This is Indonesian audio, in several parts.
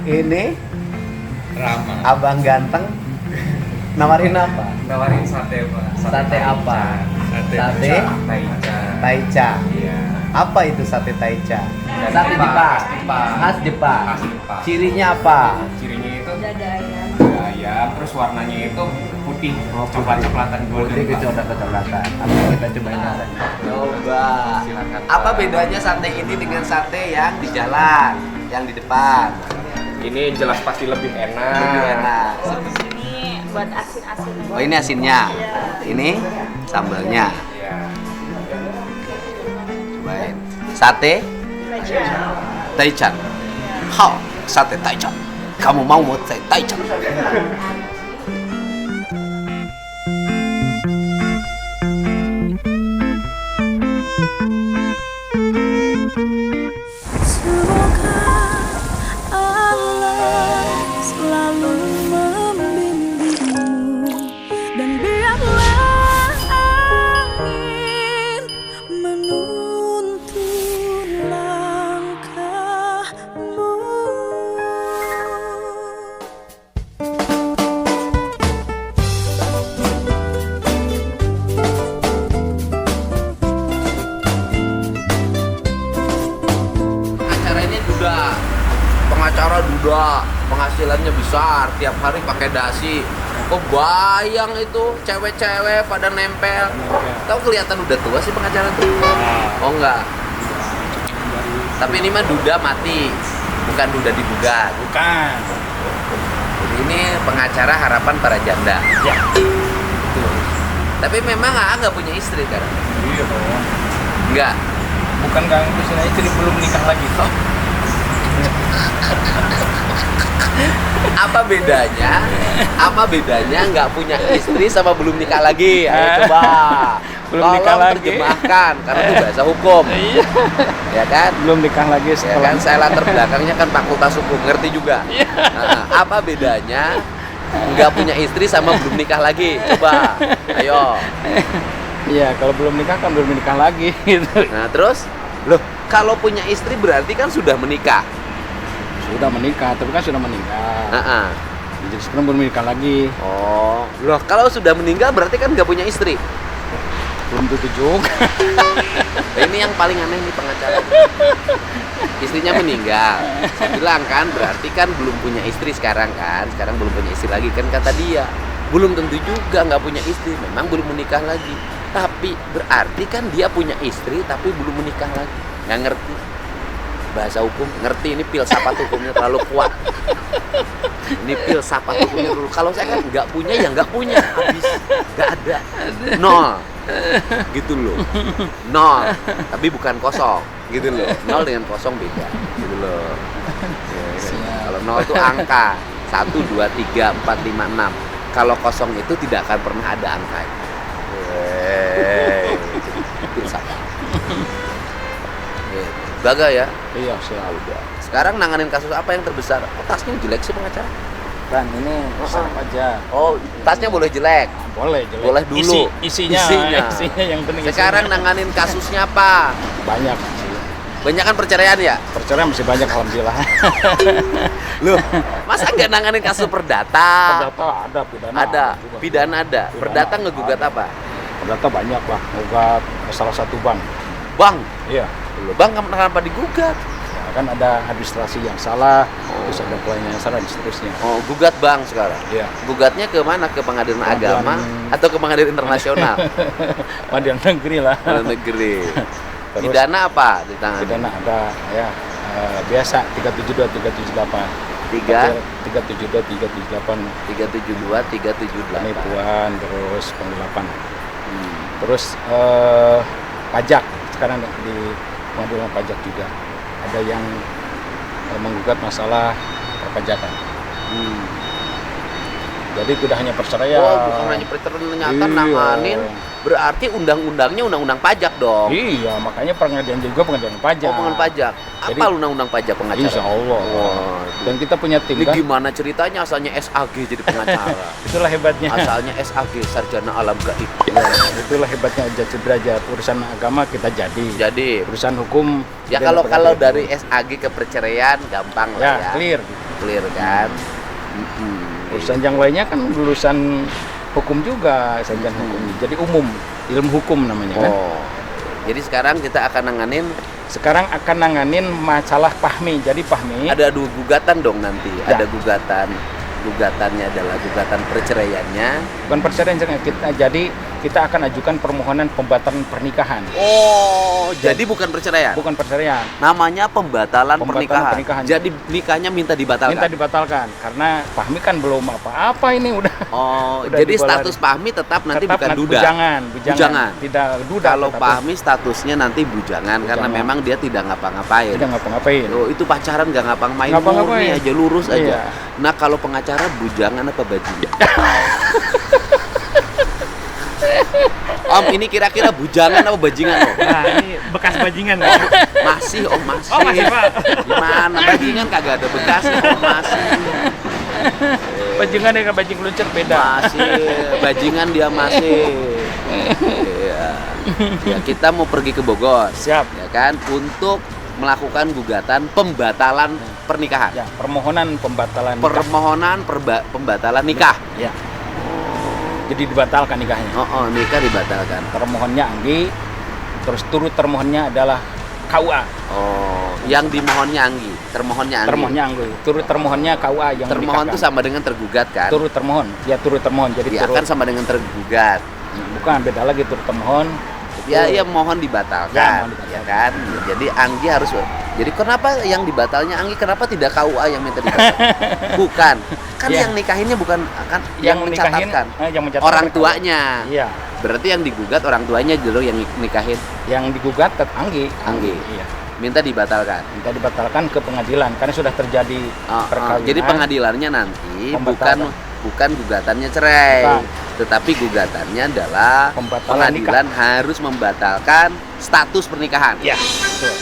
Ini Rama. abang ganteng nawarin apa? Nawarin sate, Pak. Sate apa? Sate Sate Taichan. Taicha. Iya. Apa itu sate Taicha? Dari Sate Jepang. Jepang. Jepang. Khas Jepang. Khas Jepang. Cirinya apa? Cirinya itu Dada ayam. ada ayam, terus warnanya itu putih, coklat-coklatan golden. Putih Pak. kecoklatan. Apa kita cobain rasanya? Coba. Silakan, Pak. Apa bedanya sate ini dengan sate yang di jalan, yang di depan? Ini jelas pasti lebih enak. Lebih enak. Ini buat asin-asin. Oh ini asinnya. Ini sambalnya. Iya. Cobain. Sate Taichan. Hao, sate Taichan. Kamu mau sate Taichan? Semoga Allah selalu membimbingmu dan biarlah angin menuntun langkahmu. Acara ini duda, pengacara duda, penghasilannya besar, tiap hari pakai dasi. Kebayang itu cewek-cewek pada nempel. Tahu kelihatan udah tua sih pengacara tuh? Oh enggak. Tapi ini mah duda mati, bukan duda digugat. Bukan. Jadi ini pengacara harapan para janda. Ya. Tuh. Tapi memang nggak punya istri kan? Iya dong. Enggak. Bukan ganggu sini istri belum nikah lagi. Apa bedanya? Apa bedanya nggak punya istri sama belum nikah lagi? Ayo coba. Belum Tolong nikah lagi. terjemahkan karena itu bahasa hukum. Iya. Ya kan? Belum nikah lagi Ya setelah. kan saya latar belakangnya kan fakultas hukum, ngerti juga. Nah, apa bedanya nggak punya istri sama belum nikah lagi? Coba. Ayo. Iya, kalau belum nikah kan belum nikah lagi gitu. Nah, terus loh, kalau punya istri berarti kan sudah menikah. Sudah menikah, tapi kan sudah meninggal. Nah, Jadi sekarang belum nikah lagi. oh, loh kalau sudah meninggal berarti kan nggak punya istri. Belum tentu juga. Nah, ini yang paling aneh nih pengacara. Istrinya meninggal. Saya bilang kan berarti kan belum punya istri sekarang kan. Sekarang belum punya istri lagi kan kata dia. Belum tentu juga nggak punya istri. Memang belum menikah lagi. Tapi berarti kan dia punya istri tapi belum menikah lagi. Nggak ngerti bahasa hukum, ngerti ini filsafat hukumnya terlalu kuat. Ini filsafat hukumnya dulu. Kalau saya kan nggak punya ya nggak punya, habis nggak ada, nol, gitu loh, nol. Tapi bukan kosong, gitu loh. Nol dengan kosong beda, gitu loh. Ya, kalau nol itu angka 1, 2, 3, 4, 5, 6. Kalau kosong itu tidak akan pernah ada angka. Filsafat. Baga ya. Iya, siap. Udah. Sekarang nanganin kasus apa yang terbesar? Oh, tasnya jelek sih pengacara. Kan ini sama aja. Oh, tasnya boleh jelek. Boleh, jelek. Boleh dulu. Isinya yang penting. Sekarang isinya. nanganin kasusnya apa? banyak sih. Banyak kan perceraian ya? Perceraian masih banyak alhamdulillah. Loh, masa nggak nanganin kasus perdata? Perdata ada, pidana Ada, juga. pidana ada. Perdata ngegugat apa? Perdata banyak lah, gugat salah satu bank. Bang, Iya. loh, bang kenapa digugat? Ya, kan ada administrasi yang salah, terus ada pelayanan yang salah dan seterusnya. Oh, gugat bang sekarang. Iya. Gugatnya ke mana? Ke pengadilan Pengadilan- agama atau ke pengadilan internasional? Pengadilan negeri lah. Pengadilan negeri. Terus Pidana apa ditangani? pidana ada ya biasa 372 378. 372 378 372 378. penipuan terus penggelapan. Terus pajak sekarang di pengadilan pajak juga ada yang menggugat masalah perpajakan. Jadi tidak hanya perceraian. Oh, bukan hanya perceraian ternyata Iya. nanganin. Berarti undang-undangnya undang-undang pajak dong. Iya, makanya pengadilan juga pengadilan pajak. Oh, pengadilan pajak. Jadi- Apa undang-undang pajak pengacara? Insya Allah. Wah, Dan kita punya tim ini kan. gimana ceritanya asalnya SAG jadi pengacara? Itulah hebatnya. Asalnya SAG sarjana alam gaib. Ya, itulah hebatnya Ujat Sudrajat. Urusan agama kita jadi. Jadi Urusan hukum. ya kita kalau nggak pernah dari jadi. SAG ke perceraian gampang ya lah ya. clear. clear kan. Urusan yang lainnya kan lulusan hukum juga, sarjana hukum. Jadi umum, ilmu hukum namanya kan. Oh. Jadi sekarang kita akan nanganin Sekarang akan nanganin masalah PAHMI. Jadi PAHMI ada 2 gugatan dong nanti. Ya. Ada gugatannya adalah gugatan perceraiannya. bukan perceraian, jadi kita akan ajukan permohonan pembatalan pernikahan. Oh, jadi bukan perceraian. Bukan perceraian. Namanya pembatalan Pembatalan pernikahan. pernikahan. Jadi nikahnya minta dibatalkan. Minta dibatalkan karena PAHMI kan belum apa-apa ini udah. Oh, Udah jadi dibalari. status PAHMI tetap nanti Tetap bukan duda. Bujangan. Bujangan. Tidak duda. Kalau tetapi PAHMI statusnya nanti bujangan karena Bujangan. memang dia tidak ngapa-ngapain. tidak ngapa-ngapain. Oh, itu pacaran nggak ngapa-ngapain, Ngapa-ngapain. murni aja, lurus aja. Iya. Nah, kalau pengacara bujangan apa bajingan? Om, ini kira-kira bujangan apa bajingan, Om? Nah, ini bekas bajingan ya. Masih, Om, masih. Oh, masih, Pak. Gimana? Bajingan kagak ada bekasnya, Om, masih. Bajingan dengan bajing luncur beda. Masih, bajingan dia masih. Iya. Ya, kita mau pergi ke Bogor. Siap. Ya kan, untuk melakukan gugatan pembatalan pernikahan. Ya, permohonan pembatalan nikah. Permohonan pembatalan nikah. Ya. Jadi dibatalkan nikahnya. Oh, nikah dibatalkan. Termohonnya Anggi, terus turut termohonnya adalah KUA. Oh, yang dimohonnya Anggi, termohonnya Anggi. Termohonnya Anggi, turut termohonnya KUA yang Termohon itu menikahkan. sama dengan tergugat kan? Turut termohon, ya turut termohon. Jadi Ya turut kan sama dengan tergugat. bukan beda lagi turut termohon. Ya, ya mohon dibatalkan, Ya, mohon dibatalkan. ya kan? Jadi Anggi harus. Jadi kenapa yang dibatalnya Anggi? Kenapa tidak KUA yang minta dibatalkan? Bukan, kan Ya. yang nikahinnya bukan kan Yang yang nikahin, mencatatkan yang mencatatkan orang KUA. tuanya. Iya, Berarti yang digugat orang tuanya dulu yang nikahin yang digugat Anggi. Anggi. Iya. minta dibatalkan. Minta dibatalkan ke pengadilan karena sudah terjadi perkawinan. Jadi pengadilannya nanti Pembatalan. bukan gugatannya cerai, Bukan. tetapi gugatannya adalah Pembatalan pengadilan harus membatalkan status pernikahan. Ya, betul.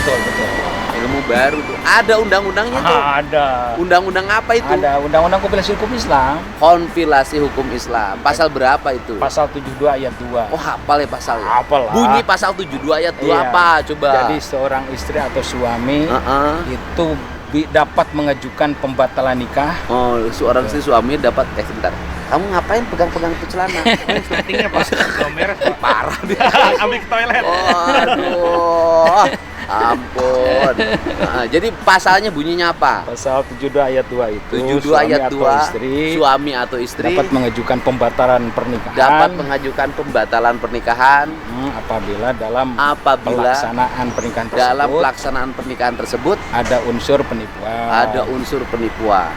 Betul. Ilmu baru tuh. Ada undang-undangnya tuh. Ada. Undang-undang apa itu? Ada undang-undang kompilasi hukum Islam Konfilasi hukum Islam. Pasal berapa itu? pasal 72 ayat 2. Oh, hafal ya pasalnya? Hafal lah. Bunyi pasal 72 ayat 2 Iya. apa? Coba. Jadi seorang istri atau suami Heeh. itu dapat mengajukan pembatalan nikah. Oh, seorang si suami dapat sebentar. Kamu ngapain pegang-pegang itu celana? Settingnya Pak, belum beres Pak. Parah dia. Ambil ke toilet. Waduh. Ampun. Nah, jadi pasalnya bunyinya apa? Pasal 72 ayat 2 itu 72 suami ayat atau 2. istri Suami atau istri dapat mengajukan pembatalan pernikahan dapat mengajukan pembatalan pernikahan apabila dalam apabila pelaksanaan pernikahan tersebut dalam pelaksanaan pernikahan tersebut ada unsur penipuan. ada unsur penipuan.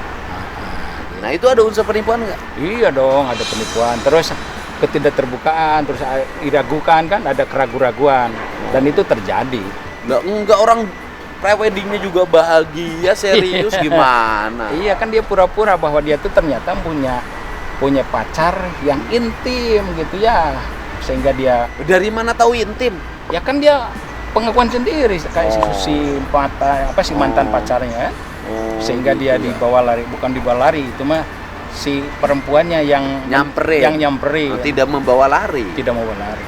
Nah, itu ada unsur penipuan nggak? Iya dong, ada penipuan. Terus ketidakterbukaan, terus diragukan kan, ada keraguan-raguan dan itu terjadi. Enggak orang preweddingnya juga bahagia, serius gimana? Iya kan dia pura-pura bahwa dia tuh ternyata punya pacar yang intim gitu ya, sehingga dia Dari mana tahu intim? ya kan dia pengakuan sendiri kayak si mantan pacarnya, sehingga gitu dia ya. dibawa lari, bukan dibawa lari, itu mah si perempuannya yang Nyamperin. Tidak membawa lari. tidak mau lari.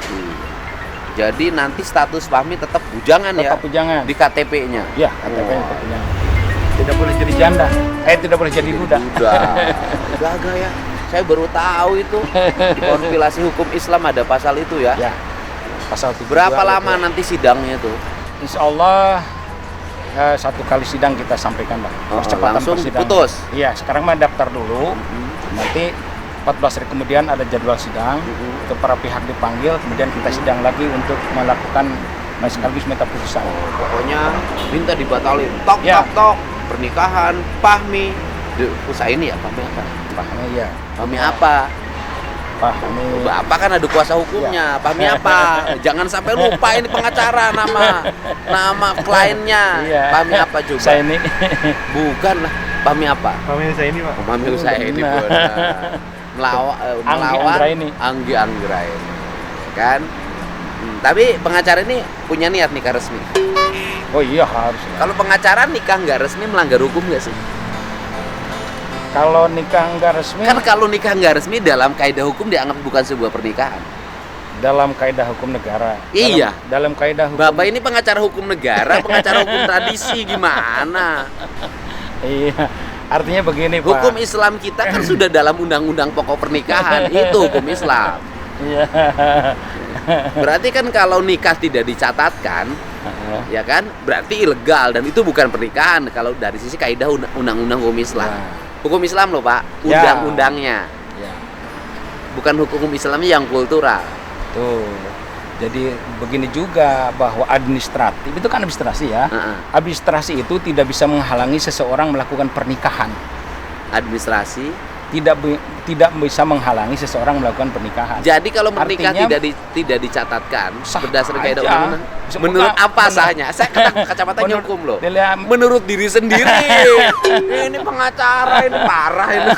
Jadi nanti status Fahmi tetap bujangan ya Tetap bujangan. di KTP-nya. Ya, KTP-nya tetap bujangan. Tidak boleh jadi janda. Tidak boleh jadi duda. Gagal ya. Saya baru tahu itu di konfilasi hukum Islam ada pasal itu ya. Ya. Pasal 72 Berapa ayat lama 2. nanti sidangnya itu? Insya Allah satu kali sidang kita sampaikan lah. Percepatan langsung persidangan. diputus? Iya, sekarang mah daftar dulu. Nanti 14 hari kemudian ada jadwal sidang. Untuk para pihak dipanggil, kemudian kita sidang lagi untuk melakukan sekaligus minta putusan. Pokoknya minta dibatalin. Tok Ya. tok tok. Pernikahan Fahmi. Usaha ini ya Fahmi apa? Fahmi ya. Fahmi apa? Fahmi. Bapak kan ada kuasa hukumnya. Fahmi apa? Jangan sampai lupa ini pengacara nama kliennya. Iya. Fahmi apa coba? Saya ini. Bukan lah. Fahmi apa? Pamit saya ini Pak. Fahmi usaha ini Nah. benar. Melawan Anggi Anggraini. Anggi Anggraini. Kan? Tapi pengacara ini punya niat nikah resmi. Oh iya harus. Kalau pengacara nikah nggak resmi melanggar hukum nggak sih? Kalau nikah nggak resmi, Kan kalau nikah nggak resmi dalam kaidah hukum dianggap bukan sebuah pernikahan. dalam kaidah hukum negara. Iya. Dalam kaidah hukum. Bapak ini pengacara hukum negara, pengacara hukum tradisi gimana? Iya. Artinya begini, Pak. Hukum Islam kita kan sudah dalam undang-undang pokok pernikahan, itu hukum Islam. Iya. Berarti kan kalau nikah tidak dicatatkan, ya kan, berarti ilegal dan itu bukan pernikahan kalau dari sisi kaidah undang-undang hukum Islam. Hukum Islam loh Pak, Ya. undang-undangnya, Ya. bukan hukum Islamnya yang kultural. Tuh. Jadi begini juga bahwa administratif itu kan administrasi ya. Heeh. Administrasi itu tidak bisa menghalangi seseorang melakukan pernikahan. Administrasi. Tidak bisa menghalangi seseorang melakukan pernikahan. Jadi kalau menikah Artinya, tidak dicatatkan sah berdasarkan kaidah aja. undang-undang. Semoga- Menurut apa benar. sahnya? Saya kacamatanya Menurut- hukum loh. Dalam- Menurut diri sendiri. Ini pengacara, ini parah ini.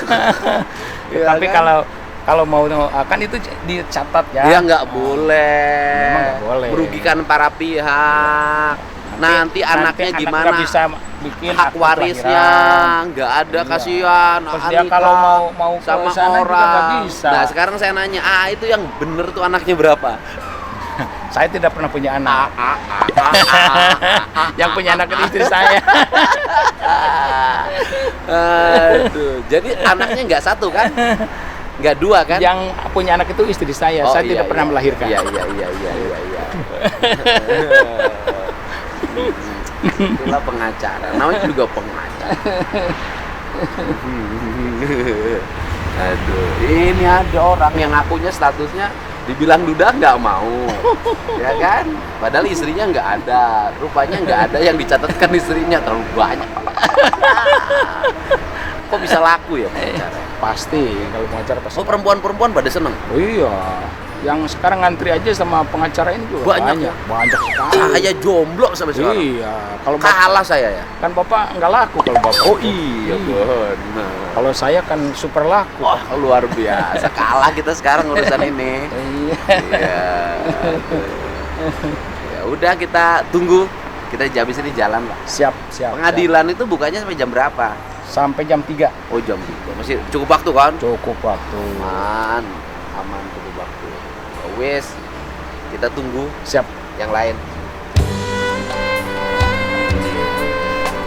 Ya Tapi kan? kalau mau kan itu dicatat ya. Ya nggak boleh. Memang nggak boleh. Merugikan para pihak. Nanti anaknya anak gimana? nggak bisa bikin Hak akte warisnya kelahiran. nggak ada, Iya. kasihan. Terus dia kalau mau ke sama sana juga orang. nggak bisa. Nah sekarang saya nanya, itu yang bener tuh anaknya berapa? Saya tidak pernah punya anak. Yang punya anak itu istri saya. Aduh, jadi anaknya nggak satu kan? Nggak dua kan? Yang punya anak itu istri saya. Oh, Saya iya, tidak pernah iya. melahirkan. Iya. Itulah pengacara. Namanya juga pengacara. Aduh, ini ada orang yang ngakunya statusnya dibilang duda nggak mau, ya kan? Padahal istrinya nggak ada. Rupanya nggak ada yang dicatatkan istrinya, terlalu banyak. Kok bisa laku ya pengacara? Pasti kalau pengacara pasti. Oh perempuan-perempuan pada seneng. Oh iya. Yang sekarang ngantri aja sama pengacara ini juga Banyak. banyak sekali. Saya jomblo sampai sekarang. Iya. Kalau bapak, Kalah saya ya. kan bapak nggak laku kalau bapak. Oh iya benar. Kalau saya kan super laku. Wah luar biasa, kalah kita sekarang urusan ini. Iya. Iya. Ya udah kita tunggu, kita habis ini jalan lah. Siap. Pengadilan itu bukannya sampai jam berapa? Sampai jam 3. Oh jam 3, masih cukup waktu kan? Cukup waktu. Aman cukup waktu. Wes, kita tunggu Siap. yang lain.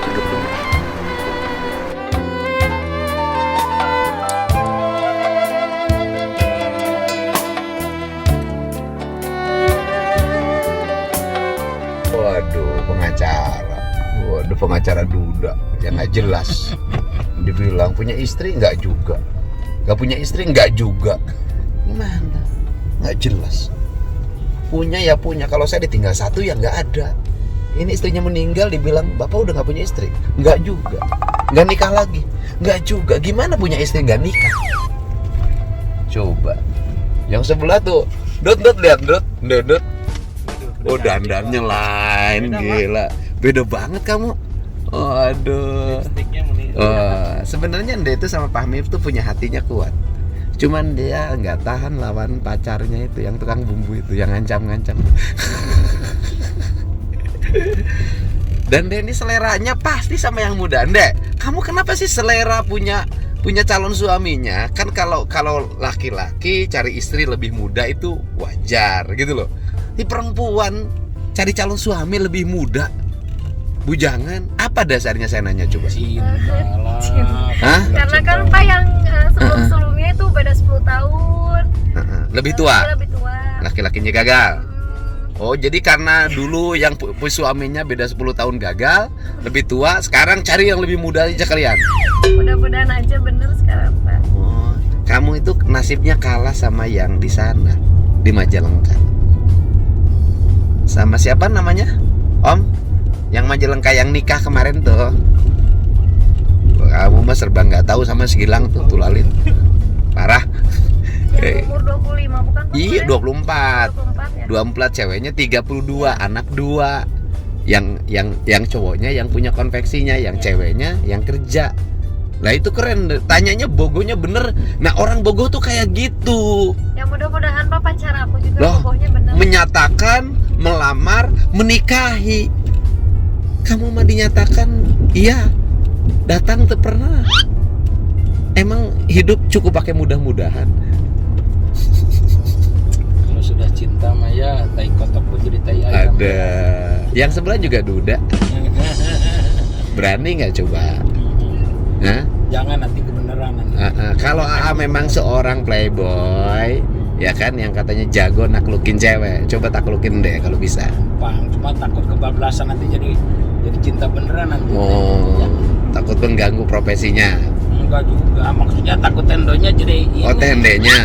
Duduk dulu. Waduh, pengacara duda yang nggak jelas. Dibilang punya istri nggak juga, nggak punya istri nggak juga. Gimana? Nggak jelas. Punya ya punya. Kalau saya ditinggal satu ya nggak ada. Ini istrinya meninggal, dibilang bapak udah nggak punya istri, nggak juga. Nggak nikah lagi, nggak juga. Gimana punya istri nggak nikah? Coba. Yang sebelah tuh, dot lihat dot. Oh dandannya lain, gila. Beda banget kamu. Aduh. Sebenarnya dia itu sama Pak Mif tuh punya hatinya kuat. Cuman dia nggak tahan lawan pacarnya itu yang tukang bumbu itu, yang ngancam-ngancam. Dan dia ini seleranya pasti sama yang muda. Ndek, kamu kenapa sih selera punya calon suaminya? Kan kalau laki-laki cari istri lebih muda itu wajar gitu loh. Ini perempuan cari calon suami lebih muda, bujangan. Apa dasarnya saya nanya coba? Cinta lah. Hah? Karena kan Pak yang sebelum-sebelumnya itu beda 10 tahun. Lebih tua. Lebih tua. Laki-lakinya gagal. Oh, jadi karena dulu yang suaminya beda 10 tahun gagal, lebih tua, sekarang cari yang lebih muda aja kalian. Mudah-mudahan aja bener sekarang Pak. Oh, kamu itu nasibnya kalah sama yang di sana, di Majalengka. Sama siapa namanya? Om? Yang Majalengka yang nikah kemarin tuh. Kamu mah serba nggak tahu sama si Gilang tuh, Tulalin. Parah. Yang umur 25 bukan Pak? Iya, 24. 24 ya. 24 ceweknya 32, anak 2. Yang cowoknya yang punya konveksinya, yang ceweknya yang kerja. Lah itu keren, tanyanya bogohnya bener. Nah orang bogoh tuh kayak gitu. Ya mudah-mudahan Pak pacar aku juga Loh, bogohnya bener. menyatakan, melamar, menikahi. Kamu mah dinyatakan iya, datang tuh pernah. Emang hidup cukup pakai mudah-mudahan. Kalau sudah cinta mah ya tai kotok pun jadi tai ayam. Ada. Yang sebelah juga duda. Berani nggak coba? Hah? Jangan nanti kebenaran nanti. Kalau AA memang seorang playboy, ya kan, yang katanya jago naklukin cewek, coba taklukin deh kalau bisa. Gampang, cuma takut kebablasan nanti jadi cinta beneran nanti. Oh, takut mengganggu profesinya. Enggak juga, maksudnya takut tendonya jadi ini. Oh, tendenya.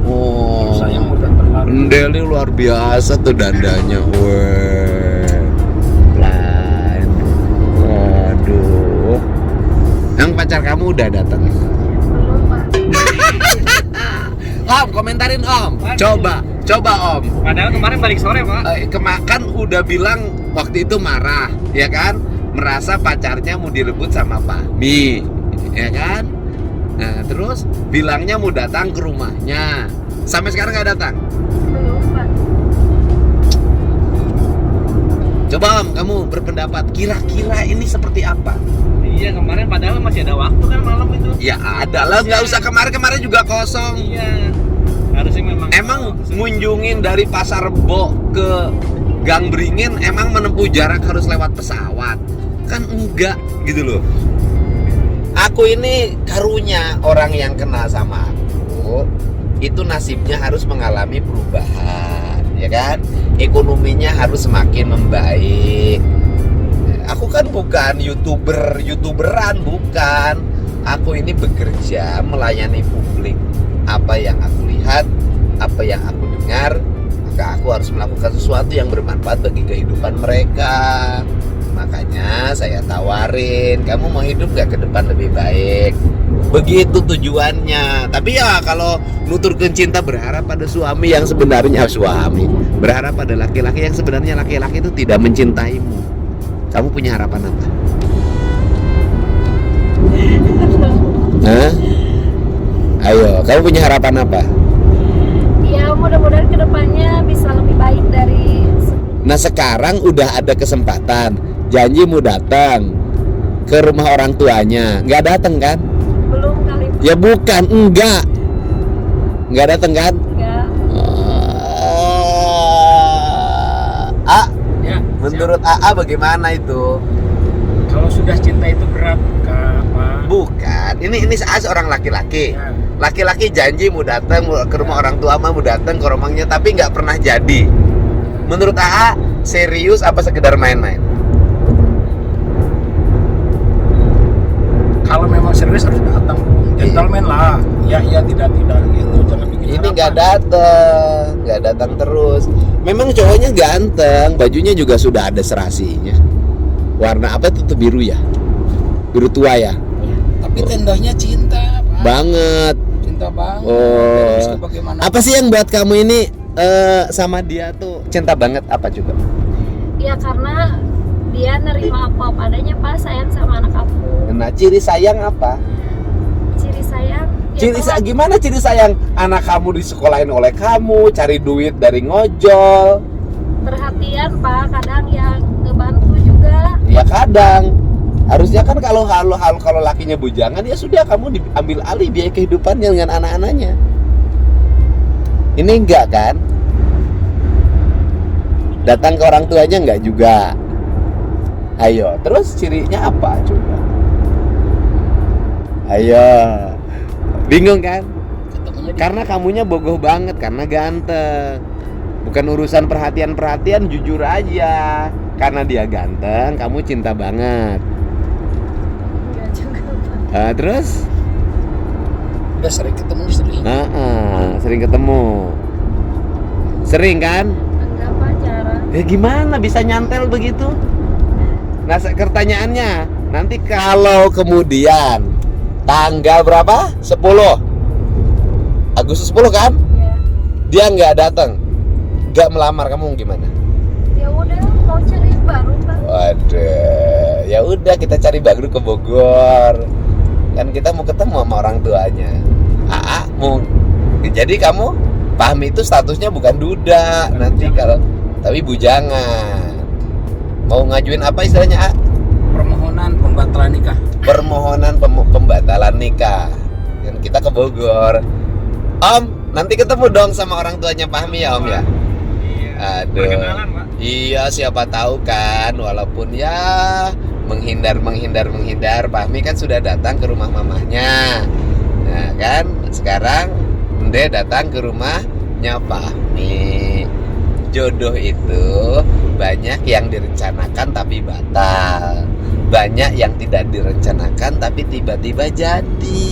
Oh, Saya udah terlalu. Deli luar biasa tuh dandanya. Weh. Pelan. Waduh. Yang pacar kamu udah datang? Belum Pak. Om, komentarin Om. Coba Om. Padahal kemarin balik sore, Pak. Kan udah bilang waktu itu marah, ya kan? Merasa pacarnya mau direbut sama Fahmi, ya kan? Nah, terus bilangnya mau datang ke rumahnya. Sampai sekarang nggak datang. Belum Pak. Coba Om, kamu berpendapat kira-kira ini seperti apa? Iya, kemarin padahal masih ada waktu kan malam itu. Ya ada lah, nggak usah kemarin juga kosong. Iya. Harusnya memang. Emang ngunjungin dari Pasar Rebo ke Gang Beringin emang menempuh jarak harus lewat pesawat? Kan enggak gitu loh. Aku ini karunya orang yang kenal sama aku, itu nasibnya harus mengalami perubahan, ya kan? Ekonominya harus semakin membaik. Aku kan bukan youtuberan, bukan. Aku ini bekerja melayani publik. Apa yang aku lihat, apa yang aku dengar, maka aku harus melakukan sesuatu yang bermanfaat bagi kehidupan mereka. Makanya saya tawarin, kamu mau hidup gak ke depan lebih baik? Begitu tujuannya. Tapi ya kalau nuturkan cinta berharap pada suami yang sebenarnya berharap pada laki-laki yang sebenarnya laki-laki itu tidak mencintaimu. Kamu punya harapan apa? Hah? Ayo, kamu punya harapan apa? Ya mudah-mudahan kedepannya bisa lebih baik dari sebelumnya. Nah sekarang udah ada kesempatan, janji mau datang ke rumah orang tuanya, nggak datang kan? Belum kali Pak. Ya bukan, nggak datang kan? Enggak. Ya, Menurut AA bagaimana itu? kalau sudah cinta itu berat, Kak. Bukan, ini AA seorang laki-laki. Ya. Laki-laki janji mau datang ke rumah orang tua, mau datang ke rumahnya, tapi nggak pernah jadi. Menurut AA serius apa sekedar main-main? Kalau memang serius harus datang, gentleman lah. Ya tidak gitu, jangan bikin Ini harapan. nggak datang terus. Memang cowoknya ganteng, bajunya juga sudah ada serasinya. Warna apa itu tuh, biru ya? Biru tua ya? Tapi tendanya cinta, Pak. Banget. Cinta banget. Oh. Terus bagaimana? Apa sih yang buat kamu ini sama dia tuh cinta banget, apa coba? Ya karena dia nerima aku apa adanya Pak, sayang sama anak aku. Nah, ciri sayang apa? Ciri sayang ya Ciri kalau- gimana ciri sayang? Anak kamu disekolahin oleh kamu, cari duit dari ngojol. perhatian Pak, kadang ya ngebantu juga. Ya kadang. Harusnya kan kalau lakinya bujangan, ya sudah kamu diambil alih biaya kehidupannya dengan anak-anaknya. Ini enggak kan? Datang ke orang tuanya enggak juga. Ayo, terus cirinya apa coba? Ayo. Bingung kan? Ketemunya di Karena kamunya bogoh banget, karena ganteng. Bukan urusan perhatian, jujur aja. Karena dia ganteng, kamu cinta banget. Enggak juga Pak. Terus? udah sering ketemu sering. Sering ketemu. Sering kan? Enggak Pak, jarang. Gimana bisa nyantel begitu? Nah, pertanyaannya, nanti kalau kemudian tanggal berapa? 10 Agustus 10 kan? Ya. Dia nggak datang, nggak melamar, kamu gimana? Ya udah mau cari baru Pak. Waduh, ya udah kita cari baru ke Bogor. Kan kita mau ketemu sama orang tuanya. Mau. Jadi kamu Fahmi itu statusnya bukan duda nanti kalau, tapi bujangan. Mau ngajuin apa istilahnya, A? Permohonan pembatalan nikah. Permohonan pembatalan nikah. Dan kita ke Bogor. Om, nanti ketemu dong sama orang tuanya Fahmi ya, Om ya? Iya. Aduh. Perkenalan, Pak. Iya, siapa tahu kan, walaupun ya menghindar. Fahmi kan sudah datang ke rumah mamahnya. Nah kan, sekarang Nde datang ke rumahnya Fahmi. Jodoh itu banyak yang direncanakan tapi batal, banyak yang tidak direncanakan tapi tiba-tiba jadi.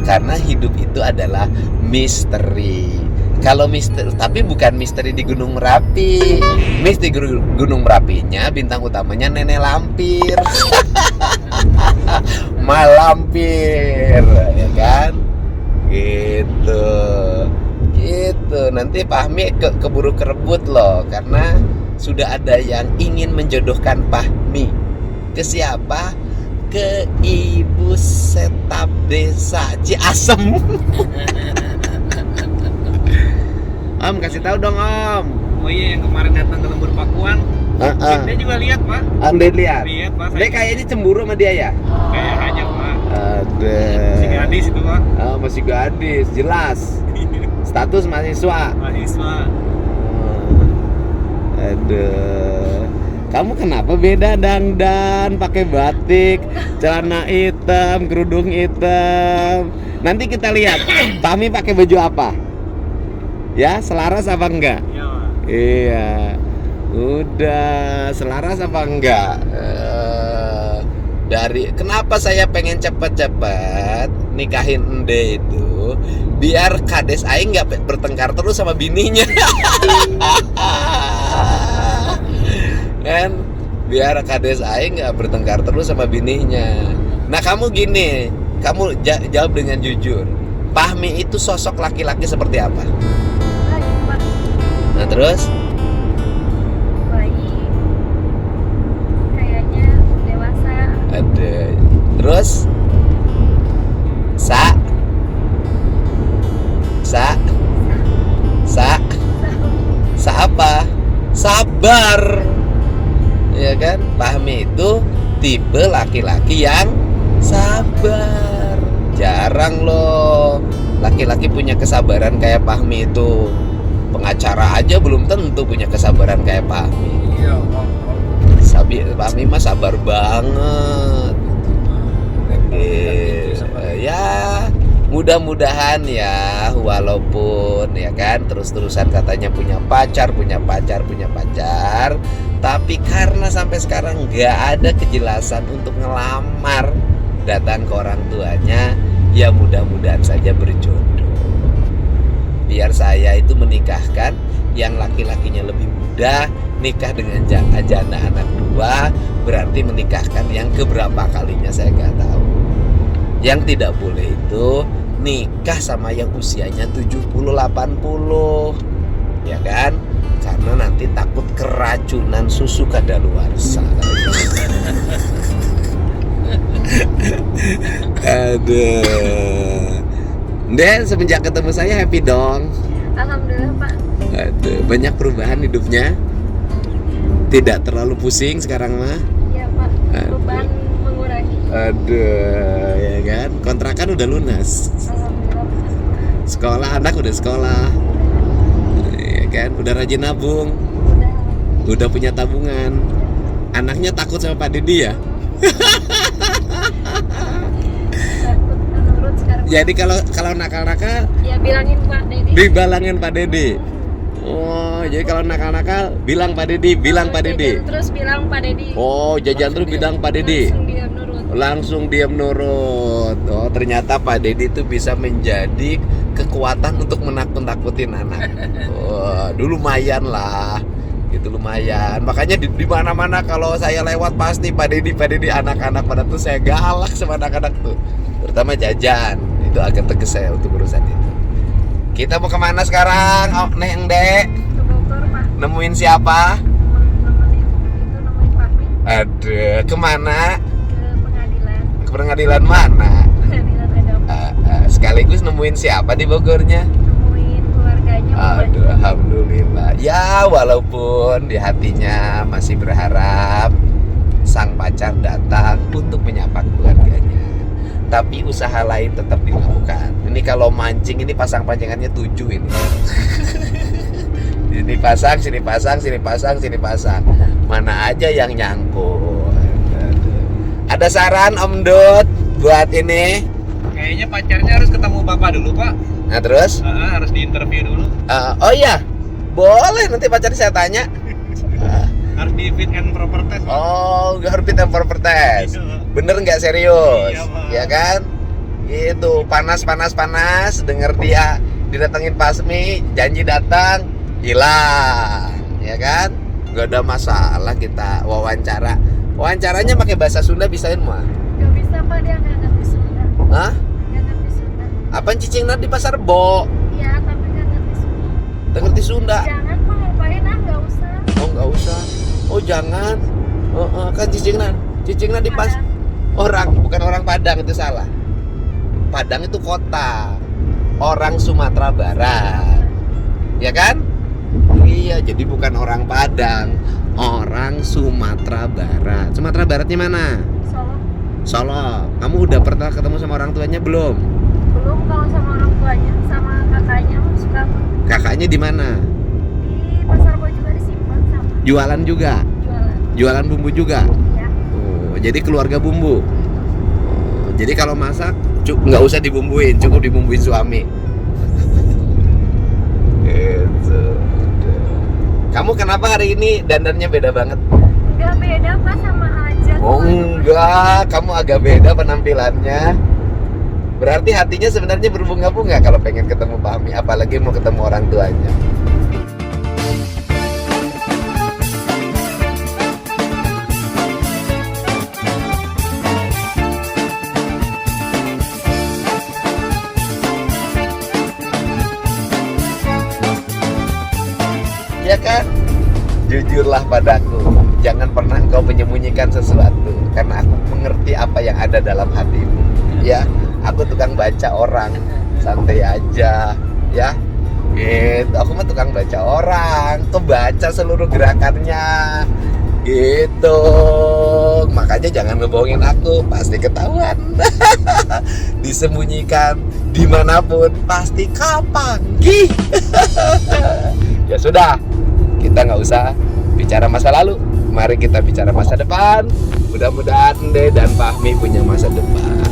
Karena hidup itu adalah misteri. Kalau misteri, tapi bukan misteri di Gunung Merapi. Misteri Gunung Merapinya bintang utamanya Nenek Lampir. Malampir, ya kan? Gitu. Nanti Fahmi keburu kerebut loh, karena sudah ada yang ingin menjodohkan Fahmi. Ke siapa? Ke Ibu Setap Desa Ciasem. Om, kasih tahu dong Om. Oh iya, yang kemarin datang ke Lembur Pakuan. Dia juga lihat, Pak. Anda lihat? Lihat, Pak. Dia kayaknya cemburu sama dia ya? Kayak aja, Pak. Ada. Si gadis itu, Pak. Oh, masih gadis, jelas. Status mahasiswa. Mahasiswa. Aduh. Kamu kenapa beda dandan, pakai batik, celana hitam, kerudung hitam? Nanti kita lihat Fahmi pakai baju apa. Ya, selaras apa enggak? Iya, Pak. Iya. Udah, selaras apa enggak? Dari kenapa saya pengen cepet-cepet nikahin Ende itu, biar kades aing nggak bertengkar terus sama bininya. Kan biar kades aing nggak bertengkar terus sama bininya. Nah kamu gini, kamu jawab dengan jujur, Fahmi itu sosok laki-laki seperti apa? Baik, Pak. Nah terus? Baik. Kayaknya dewasa. Ada. Terus? Sa apa? Sabar. Ya kan? Fahmi itu tipe laki-laki yang sabar. Jarang loh laki-laki punya kesabaran kayak Fahmi itu. Pengacara aja belum tentu punya kesabaran kayak Fahmi. Iya, Pak. Fahmi mah sabar banget. Ya mudah-mudahan ya, walaupun ya kan terus-terusan katanya punya pacar, tapi karena sampai sekarang nggak ada kejelasan untuk ngelamar, datang ke orang tuanya, ya mudah-mudahan saja berjodoh. Biar saya itu menikahkan yang laki-lakinya lebih muda, nikah dengan janda anak dua, berarti menikahkan yang keberapa kalinya saya nggak tahu. Yang tidak boleh itu nikah sama yang usianya 70-80, ya kan? Karena nanti takut keracunan susu kadaluarsa. Aduh. Dan semenjak ketemu saya happy dong. Alhamdulillah, Pak. Aduh, banyak perubahan hidupnya. Tidak terlalu pusing sekarang mah. Iya, Pak. Beban mengurangi. Aduh, ya kan? Kontrakan udah lunas. Alhamdulillah, Pak. Sekolah anak udah sekolah. Ya kan? Udah rajin nabung. Udah punya tabungan. Anaknya takut sama Pak Dedi ya? Takut menurut sekarang. Jadi kalau nakal-nakal Ya bilangin Pak Dedi. dibalangin Pak Dedi. Oh, jadi kalau nakal-nakal bilang Pak Dedi, bilang Pak Dedi. Jajan terus bilang Pak Dedi. Oh, jajan terus bilang Pak Dedi. Langsung dia nurut. Langsung diam nurut. Oh, ternyata Pak Dedi itu bisa menjadi kekuatan untuk menakut-nakutin anak. Oh, dulu lumayan lah. Itu lumayan. Makanya di mana-mana kalau saya lewat pasti Pak Dedi anak-anak pada tuh saya galak sama anak-anak tuh. terutama jajan. Itu agak tegas saya untuk urusan itu. Kita mau kemana sekarang? Oh, Neng Dek. Ke Bogor, Pak. Nemuin siapa? Nemuin Fahmi Aduh, kemana? ke pengadilan. Ke pengadilan mana? Pengadilan agama. Sekaligus nemuin siapa di Bogornya? Nemuin keluarganya. Aduh, alhamdulillah. Ya, walaupun di hatinya masih berharap sang pacar datang untuk menyapa keluarganya, tapi usaha lain tetap dilakukan. Ini kalau mancing ini pasang pancingannya 7 ini. Sini pasang, sini pasang, sini pasang, sini pasang. Mana aja yang nyangkut. Ada saran Om Dut buat ini? Kayaknya pacarnya harus ketemu bapak dulu, Pak. Nah terus? Harus diinterview dulu. Oh iya, boleh nanti pacar saya tanya. Harus di fit and proper test, Pak. Oh, harus fit and proper test. Iya, Pak. Bener nggak serius? Iya, Pak. Ya kan? Gitu, panas. Denger dia didatengin Pasmi, janji datang, hilang. Ya kan? Gak ada masalah kita wawancara. Wawancaranya pakai bahasa Sunda bisain mah. Gak bisa, Pak, dia nggak ngerti Sunda. Hah? Nggak ngerti Sunda. Apaan cicing di pasar Bo? Iya, tapi nggak ngerti Sunda. Nggak ngerti Sunda? Jangan, Pak, ngapain, nggak usah. Oh nggak usah. Oh jangan. Kan cicingna di pas bukan orang Padang, itu salah. Padang itu kota. Orang Sumatera Barat. Ya kan? Iya, jadi bukan orang Padang, orang Sumatera Barat. Sumatera Baratnya mana? Solo. Solo. Kamu udah pernah ketemu sama orang tuanya belum? Belum, kalau sama orang tuanya, sama kakaknya suka Kakaknya di mana? di pasar Bo juga disimpan sama Jualan juga? jualan. Jualan bumbu juga? Ya. Oh, jadi keluarga bumbu. Oh, jadi kalau masak nggak usah dibumbuin, cukup dibumbuin suami. Gitu. Kamu kenapa hari ini dandannya beda banget? Enggak beda, Pak, sama aja. Oh enggak, kamu agak beda penampilannya. Berarti hatinya sebenarnya berbunga-bunga kalau pengen ketemu Fahmi, apalagi mau ketemu orang tuanya. Ya kan? Jujurlah padaku, jangan pernah engkau menyembunyikan sesuatu, karena aku mengerti apa yang ada dalam hatimu. Ya, aku tukang baca orang, santai aja, ya. Gitu, aku mah tukang baca orang, kebaca seluruh gerakannya. Gitu. Makanya jangan ngebohongin aku, pasti ketahuan. Disembunyikan dimanapun, pasti kau panggil. Ya sudah, kita nggak usah bicara masa lalu, mari kita bicara masa depan. Mudah-mudahan Ende dan Fahmi punya masa depan.